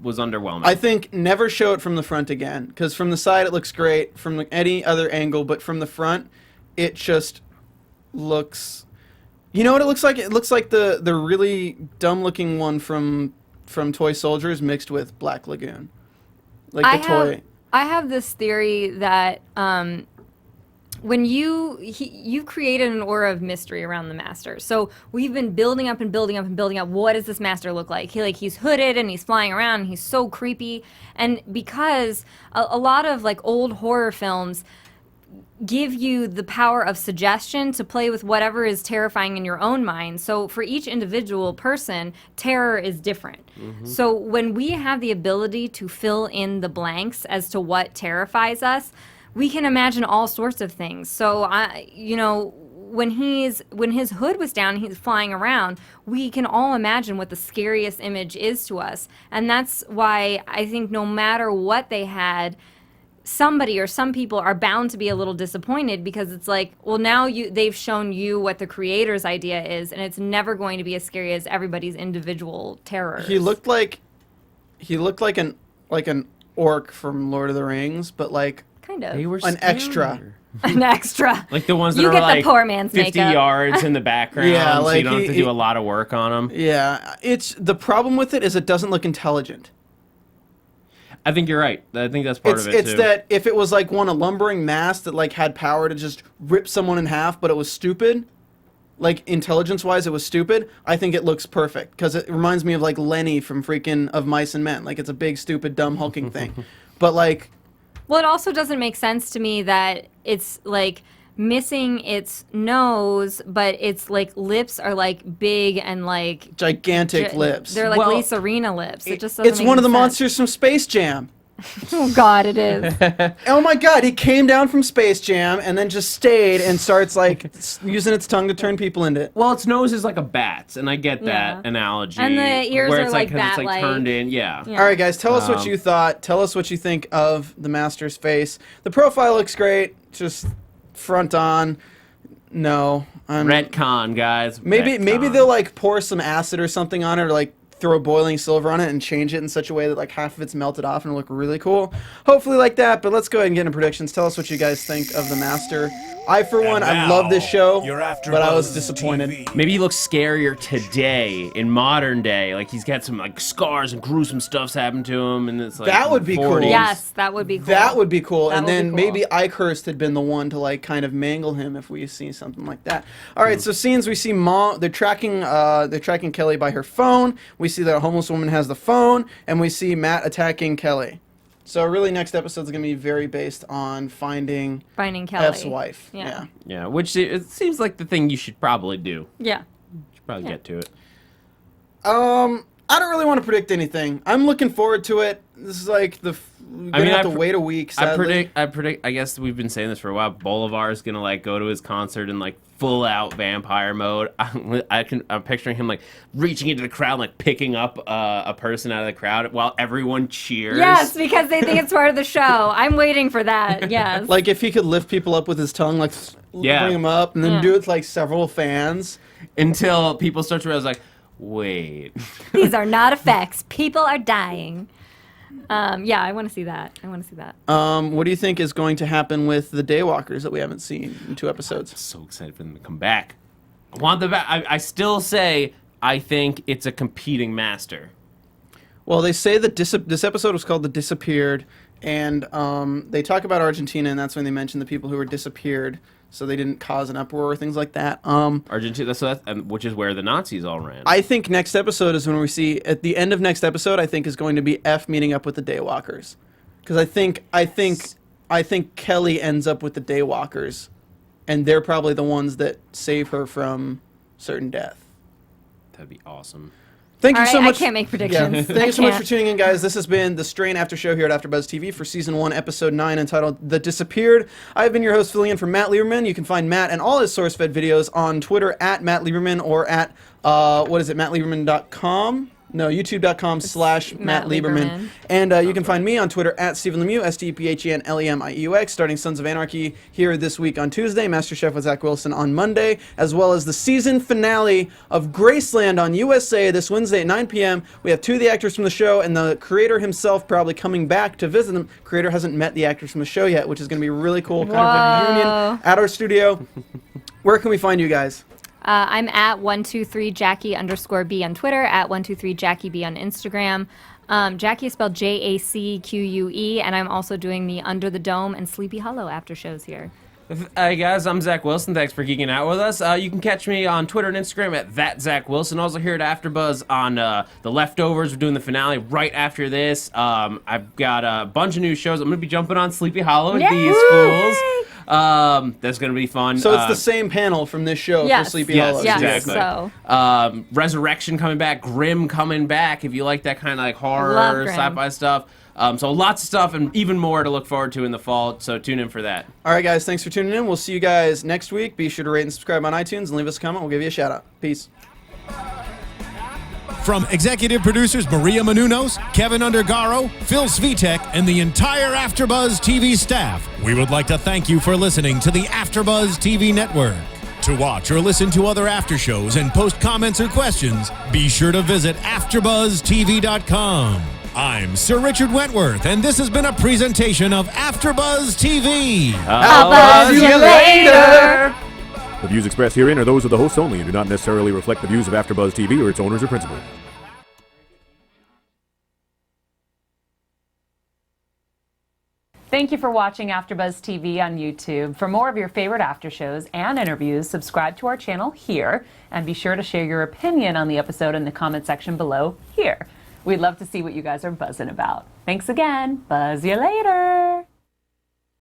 was underwhelming. I think never show it from the front again, because from the side it looks great, from any other angle, but from the front, it just looks. You know what it looks like? It looks like the really dumb-looking one from Toy Soldiers mixed with Black Lagoon, like the toy. I have this theory that when you've created an aura of mystery around the master. So we've been building up and building up and building up. What does this master look like? He's hooded and he's flying around and he's so creepy. And because a lot of like old horror films give you the power of suggestion to play with whatever is terrifying in your own mind. So for each individual person, terror is different. So when we have the ability to fill in the blanks as to what terrifies us, we can imagine all sorts of things. So when his hood was down, he's flying around, we can all imagine what the scariest image is to us. And that's why I think no matter what they had, somebody or some people are bound to be a little disappointed, because it's like, well, now they've shown you what the creator's idea is, and it's never going to be as scary as everybody's individual terrors. He looked like an orc from Lord of the Rings, but like kind of They were an extra. an extra. like the ones that You are get the like poor man's 50 makeup. yards in the background, Yeah, so like you don't have to do a lot of work on them. Yeah, it's the problem with it is it doesn't look intelligent. I think you're right. I think that's part of it, It's too. that if it was like a lumbering mass that like had power to just rip someone in half, but it was stupid, like intelligence-wise it was stupid, I think it looks perfect, because it reminds me of like Lenny from freaking Of Mice and Men. Like it's a big, stupid, dumb hulking thing. But like... Well, it also doesn't make sense to me that it's like missing its nose, but its like lips are like big and like gigantic lips. They're like Well, Lisa Rinna lips. It just doesn't It's make one of the any sense. monsters from Space Jam. Oh God, it is. Oh my God, he came down from Space Jam and then just stayed and starts like using its tongue to turn people into it. Well, its nose is like a bat's, and I get Yeah. that analogy. And the ears where are it's like 'cause it's like bat-like. turned in. Yeah. Yeah. All right, guys, tell us what you thought. Tell us what you think of the Master's face. The profile looks great. Just front on. No. Retcon, guys. Maybe Retcon. they'll like pour some acid or something on it, or like throw boiling silver on it and change it in such a way that like half of it's melted off and it'll look really cool. Hopefully like that, but let's go ahead and get into predictions. Tell us what you guys think of the Master. I, for one, I love this show, your but I was AfterBuzz disappointed. TV. Maybe he looks scarier today in modern day. Like he's got some like scars and gruesome stuff's happened to him, and it's like That would be cool. 40s. Yes, that would be cool. That would be cool. That And would be then cool. maybe Ikehurst had been the one to like kind of mangle him if we see something like that. All right, so scenes we see Mom, they're tracking Kelly by her phone. We see that a homeless woman has the phone, and we see Matt attacking Kelly. So really next episode's going to be very based on finding Kelly. F's wife. Yeah. Yeah, which it seems like the thing you should probably do. Yeah. Should probably get to it. I don't really want to predict anything. I'm looking forward to it. This is like we're gonna have to wait a week. Sadly. I predict. I guess we've been saying this for a while. Bolivar is gonna like go to his concert in like full out vampire mode. I'm picturing him like reaching into the crowd, like picking up a person out of the crowd while everyone cheers. Yes, because they think it's part of the show. I'm waiting for that. Yes. Like if he could lift people up with his tongue, like Yeah. bring them up, and then Yeah. do it to like several fans. Until people start to realize like, wait. These are not effects. People are dying. Yeah, I want to see that. What do you think is going to happen with the Daywalkers that we haven't seen in 2 episodes? So excited for them to come back. I want them back. I still say I think it's a competing master. Well, they say that this episode was called The Disappeared, and they talk about Argentina, and that's when they mention the people who were disappeared, so they didn't cause an uproar or things like that. Argentina, which is where the Nazis all ran. I think next episode is when we see, at the end of next episode, I think is going to be F meeting up with the Daywalkers. Because I think Kelly ends up with the Daywalkers, and they're probably the ones that save her from certain death. That'd be awesome. Thank you All so right, much. I can't make predictions. Yeah. Thank you so much for can't. tuning in, guys. This has been the Strain After Show here at AfterBuzz TV for Season 1, Episode 9, entitled The Disappeared. I've been your host, filling in for Matt Lieberman. You can find Matt and all his SourceFed videos on Twitter at Matt Lieberman or at, MattLieberman.com. No, youtube.com/Matt Lieberman. And you can find me on Twitter at Stephen Lemieux, StephenLemieux. Starting Sons of Anarchy here this week on Tuesday, MasterChef with Zach Wilson on Monday, as well as the season finale of Graceland on USA this Wednesday at 9 p.m. We have 2 of the actors from the show and the creator himself probably coming back to visit them. Creator hasn't met the actors from the show yet, which is going to be really cool. Kind of a reunion at our studio. Where can we find you guys? I'm at 123Jackie_B on Twitter, at 123JackieB on Instagram. Jackie is spelled JACQUE, and I'm also doing the Under the Dome and Sleepy Hollow after shows here. Hey guys, I'm Zach Wilson. Thanks for geeking out with us. You can catch me on Twitter and Instagram at @ThatZachWilson. Also here at AfterBuzz on The Leftovers. We're doing the finale right after this. I've got a bunch of new shows. I'm going to be jumping on Sleepy Hollow with these fools. That's going to be fun. So it's the same panel from this show for Sleepy Hollow. Yes, exactly. So. Resurrection coming back, Grimm coming back, if you like that kind of like horror, sci-fi stuff. So lots of stuff and even more to look forward to in the fall, so tune in for that. All right, guys, thanks for tuning in. We'll see you guys next week. Be sure to rate and subscribe on iTunes and leave us a comment. We'll give you a shout-out. Peace. From executive producers Maria Menounos, Kevin Undergaro, Phil Svitek, and the entire AfterBuzz TV staff, we would like to thank you for listening to the AfterBuzz TV network. To watch or listen to other after shows and post comments or questions, be sure to visit AfterBuzzTV.com. I'm Sir Richard Wentworth, and this has been a presentation of AfterBuzz TV. I'll buzz you later. The views expressed herein are those of the hosts only and do not necessarily reflect the views of AfterBuzz TV or its owners or principals. Thank you for watching AfterBuzz TV on YouTube. For more of your favorite after shows and interviews, subscribe to our channel here, and be sure to share your opinion on the episode in the comment section below here. We'd love to see what you guys are buzzing about. Thanks again. Buzz you later.